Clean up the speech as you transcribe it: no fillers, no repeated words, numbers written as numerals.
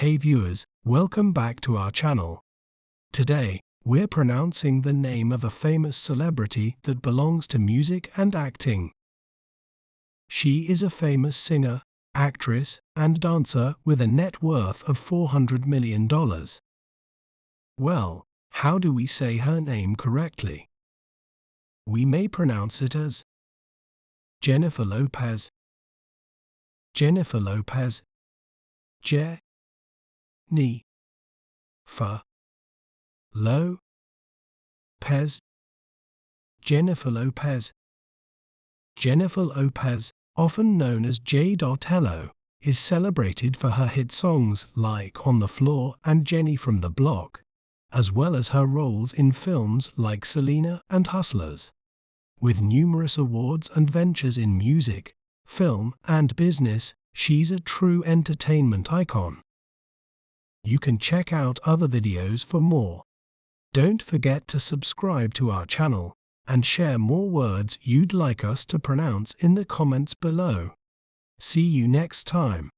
Hey viewers, welcome back to our channel. Today, we're pronouncing the name of a famous celebrity that belongs to music and acting. She is a famous singer, actress, and dancer with a net worth of $400 million. Well, how do we say her name correctly? We may pronounce it as Jennifer Lopez, Jennifer Lopez, Pez, Jennifer Lopez. Jennifer Lopez, often known as J.Lo, is celebrated for her hit songs like On the Floor and Jenny from the Block, as well as her roles in films like Selena and Hustlers. With numerous awards and ventures in music, film, and business, she's a true entertainment icon. You can check out other videos for more. Don't forget to subscribe to our channel and share more words you'd like us to pronounce in the comments below. See you next time.